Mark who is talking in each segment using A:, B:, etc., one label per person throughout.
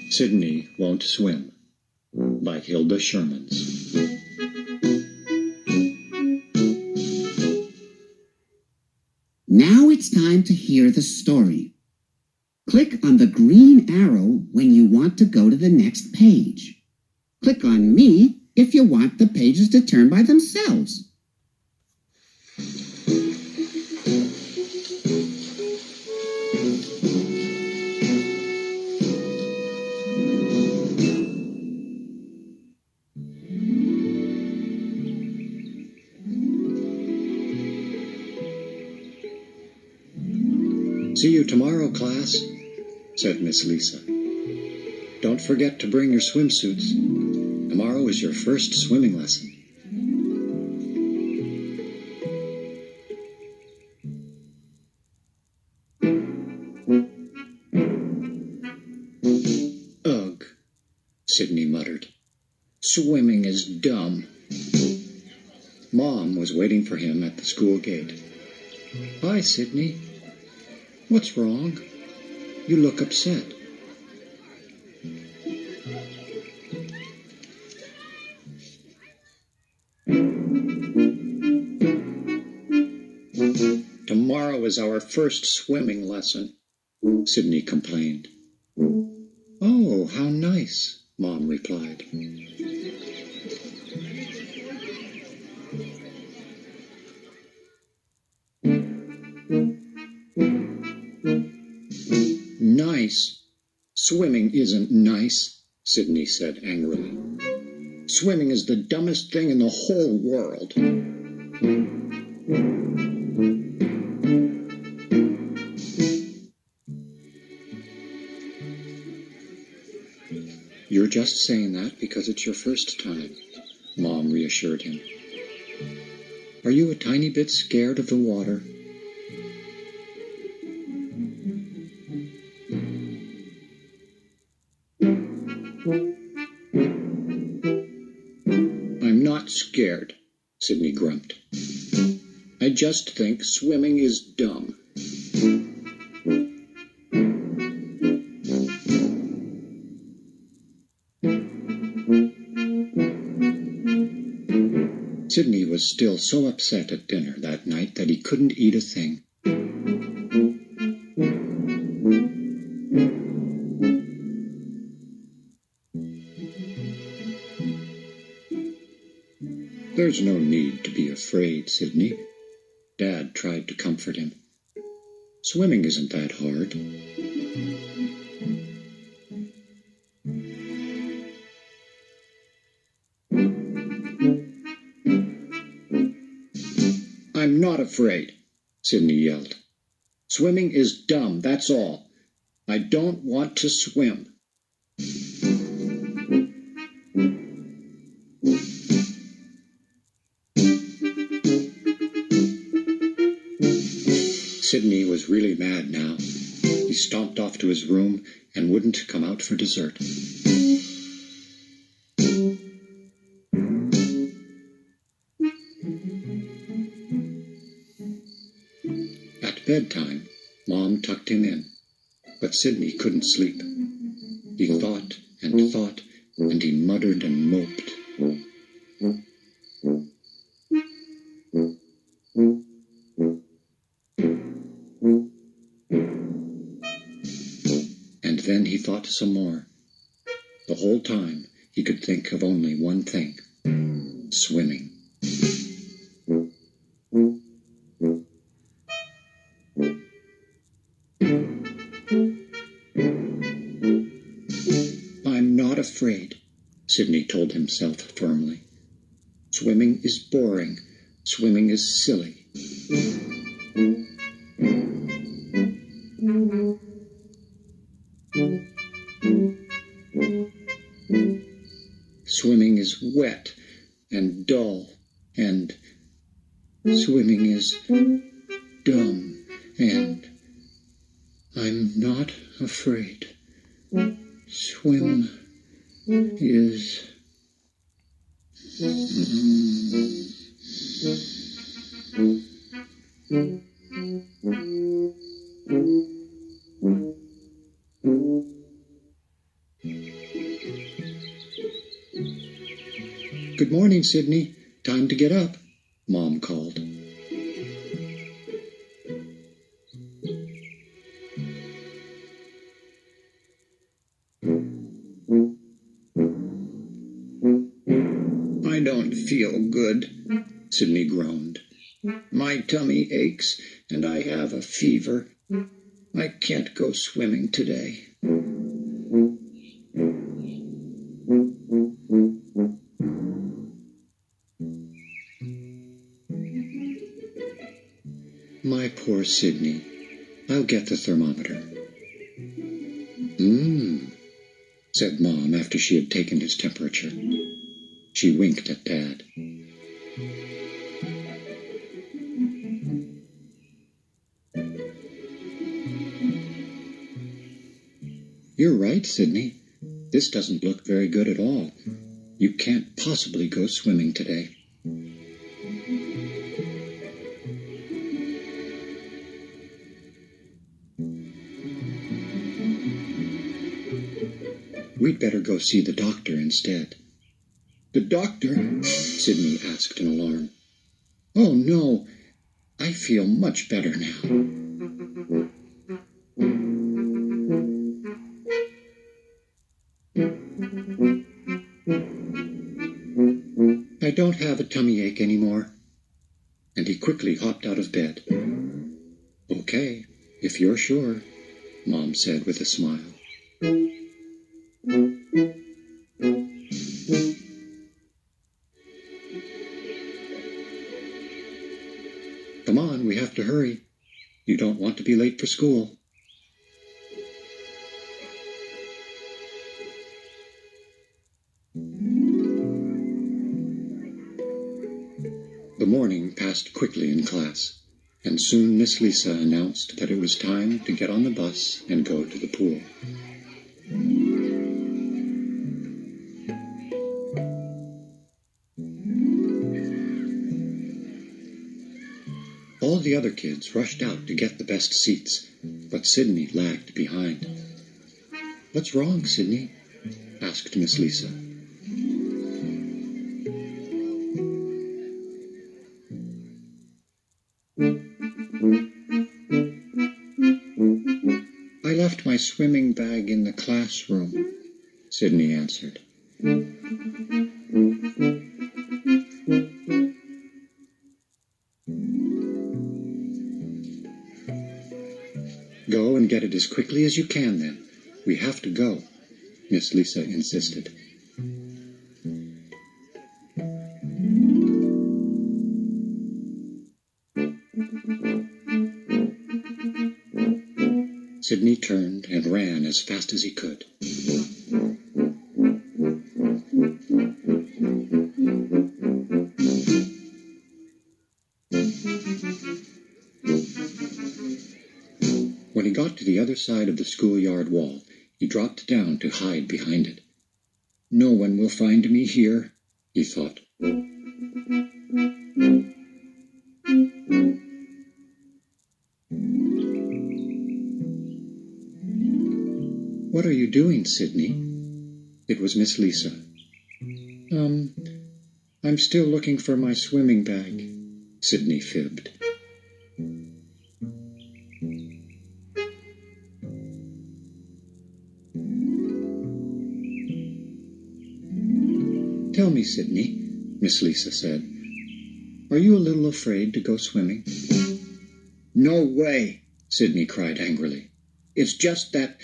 A: Sidney Won't Swim by Hilde Schuurmans.
B: Now it's time to hear the story. Click on the green arrow when you want to go to the next page. Click on me if you want the pages to turn by themselves.
A: See you tomorrow, class, said Miss Lisa. Don't forget to bring your swimsuits. Tomorrow is your first swimming lesson. Ugh, Sidney muttered. Swimming is dumb. Mom was waiting for him at the school gate. Hi, Sidney. What's wrong? You look upset. Tomorrow is our first swimming lesson, Sidney complained. Oh, how nice, Mom replied. Nice? Swimming isn't nice, Sidney said angrily. Swimming is the dumbest thing in the whole world. You're just saying that because it's your first time, Mom reassured him. Are you a tiny bit scared of the water? I'm not scared, Sidney grumped. I just think swimming is dumb. Sidney was still so upset at dinner that night that he couldn't eat a thing. There's no need to be afraid, Sidney. Dad tried to comfort him. Swimming isn't that hard. I'm not afraid, Sidney yelled. Swimming is dumb, that's all. I don't want to swim. Sidney was really mad now. He stomped off to his room and wouldn't come out for dessert. At bedtime, Mom tucked him in, but Sidney couldn't sleep. He thought and thought, and he muttered and moped. And then he thought some more. The whole time, he could think of only one thing: swimming. I'm not afraid, Sidney told himself firmly. Swimming is boring. Swimming is silly. Swimming is wet and dull, and swimming is dumb, and I'm not afraid. Swim is... morning, Sidney. Time to get up, Mom called. I don't feel good, Sidney groaned. My tummy aches, and I have a fever. I can't go swimming today. My poor Sidney. I'll get the thermometer. Said Mom after she had taken his temperature. She winked at Dad. You're right, Sidney. This doesn't look very good at all. You can't possibly go swimming today. We'd better go see the doctor instead. The doctor? Sidney asked in alarm. Oh, no. I feel much better now. I don't have a tummy ache anymore. And he quickly hopped out of bed. Okay, if you're sure, Mom said with a smile. Come on, we have to hurry. You don't want to be late for school. The morning passed quickly in class, and soon Miss Lisa announced that it was time to get on the bus and go to the pool. All the other kids rushed out to get the best seats, but Sidney lagged behind. What's wrong, Sidney? Asked Miss Lisa. I left my swimming bag in the classroom, Sidney answered. Go and get it as quickly as you can, then. We have to go, Miss Lisa insisted. Sidney turned and ran as fast as he could. When he got to the other side of the schoolyard wall, he dropped down to hide behind it. No one will find me here, he thought. What are you doing, Sidney? It was Miss Lisa. I'm still looking for my swimming bag, Sidney fibbed. Tell me, Sidney, Miss Lisa said, are you a little afraid to go swimming? No way, Sidney cried angrily. It's just that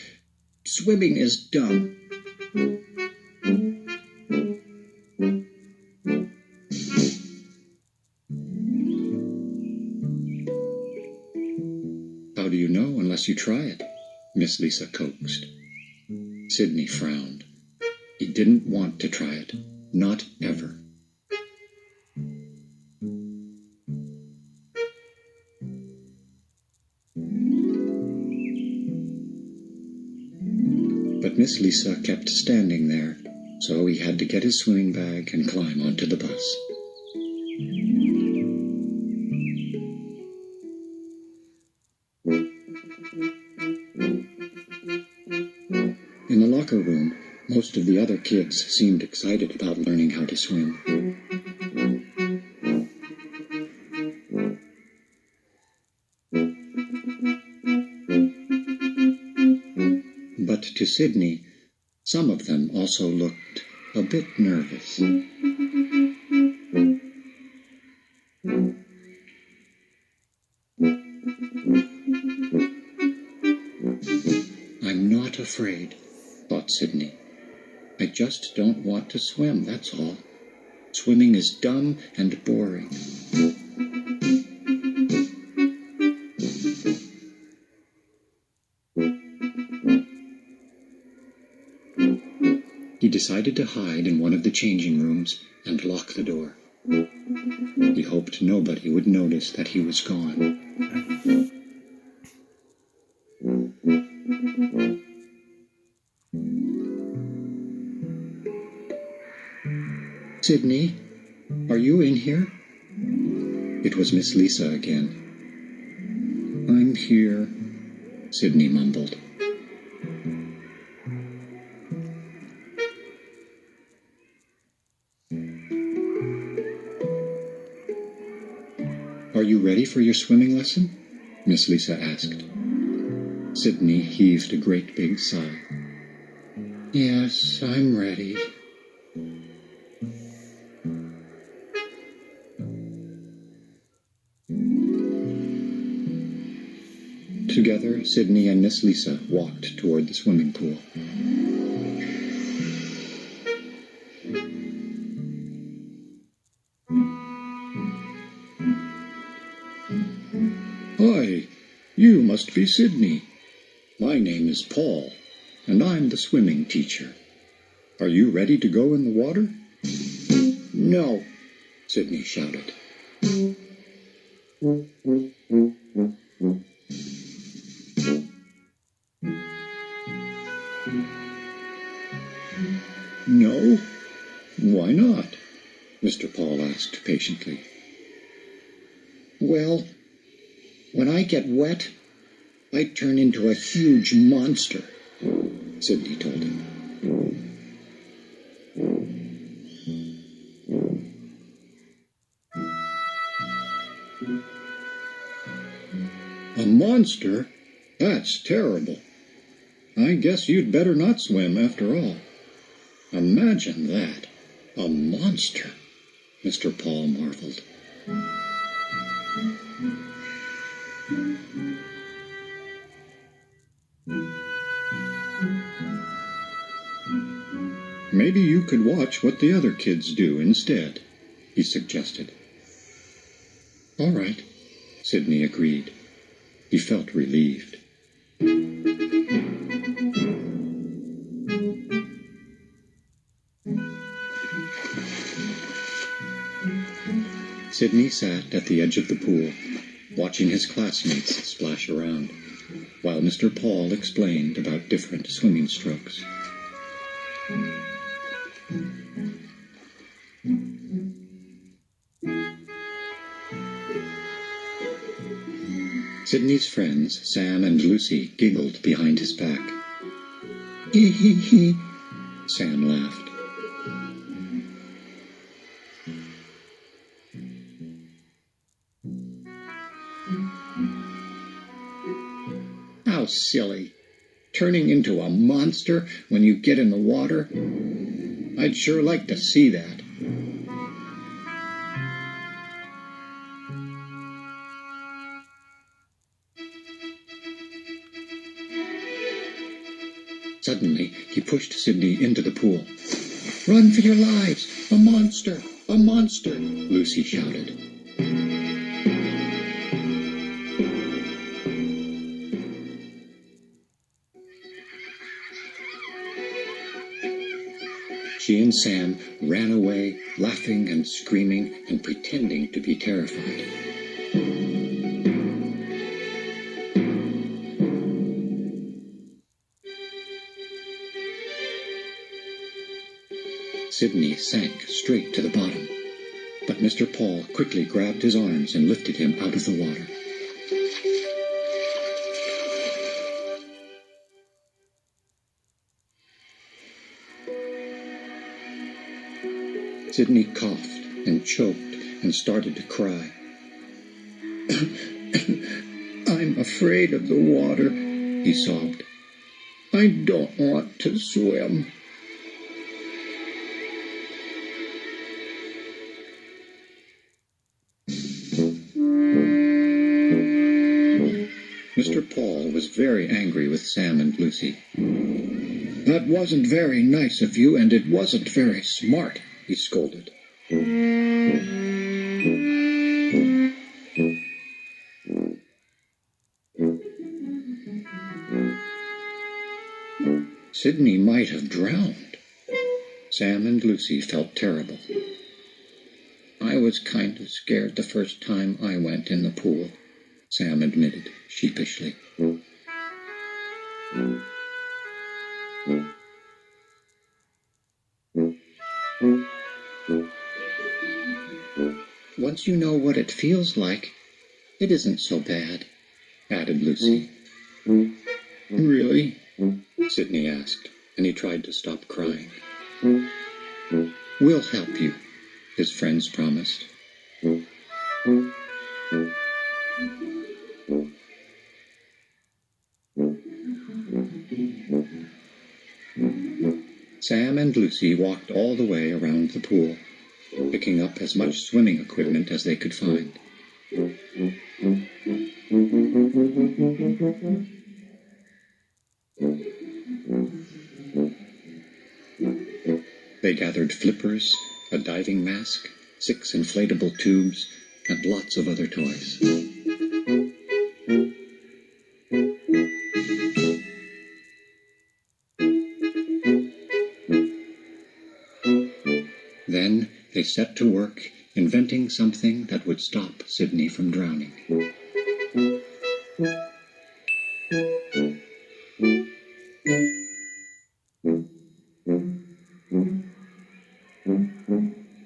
A: swimming is dumb. How do you know unless you try it? Miss Lisa coaxed. Sidney frowned. He didn't want to try it. Not ever. But Miss Lisa kept standing there, so he had to get his swimming bag and climb onto the bus. In the locker room, most of the other kids seemed excited about learning how to swim. Sidney, some of them also looked a bit nervous. I'm not afraid, thought Sidney. I just don't want to swim, that's all. Swimming is dumb and boring. He decided to hide in one of the changing rooms and lock the door. He hoped nobody would notice that he was gone. Sidney, are you in here? It was Miss Lisa again. I'm here, Sidney mumbled. Are you ready for your swimming lesson? Miss Lisa asked. Sidney heaved a great big sigh. Yes, I'm ready. Together, Sidney and Miss Lisa walked toward the swimming pool. Hi, you must be Sidney. My name is Paul, and I'm the swimming teacher. Are you ready to go in the water? No, Sidney shouted. No? Why not? Mr. Paul asked patiently. Well, when I get wet, I turn into a huge monster, Sidney told him. A monster? That's terrible. I guess you'd better not swim after all. Imagine that. A monster, Mr. Paul marveled. Maybe you could watch what the other kids do instead, he suggested. All right, Sidney agreed. He felt relieved. Sidney sat at the edge of the pool, watching his classmates splash around, while Mr. Paul explained about different swimming strokes. Sidney's friends, Sam and Lucy, giggled behind his back. Hee hee hee, Sam laughed. How silly. Turning into a monster when you get in the water? I'd sure like to see that. Suddenly, he pushed Sidney into the pool. Run for your lives! A monster! A monster! Lucy shouted. She and Sam ran away, laughing and screaming and pretending to be terrified. Sidney sank straight to the bottom, but Mr. Paul quickly grabbed his arms and lifted him out of the water. Sidney coughed and choked and started to cry. I'm afraid of the water, he sobbed. I don't want to swim. Mr. Paul was very angry with Sam and Lucy. That wasn't very nice of you, and it wasn't very smart, he scolded. Sidney might have drowned. Sam and Lucy felt terrible. I was kind of scared the first time I went in the pool, Sam admitted sheepishly. Once you know what it feels like, it isn't so bad, added Lucy. Really? Sidney asked, and he tried to stop crying. We'll help you, his friends promised. Sam and Lucy walked all the way around the pool, picking up as much swimming equipment as they could find. They gathered flippers, a diving mask, 6 inflatable tubes, and lots of other toys. Then they set to work inventing something that would stop Sidney from drowning.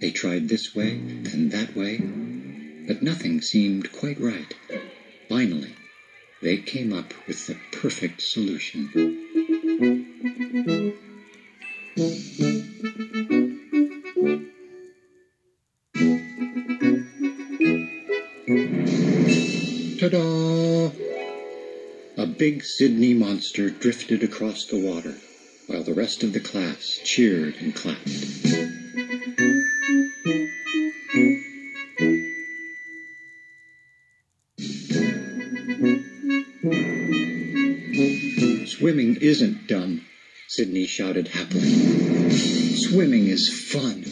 A: They tried this way, then that way, but nothing seemed quite right. Finally, they came up with the perfect solution. Ta-da! A big Sidney monster drifted across the water, while the rest of the class cheered and clapped. Swimming isn't dumb, Sidney shouted happily. Swimming is fun.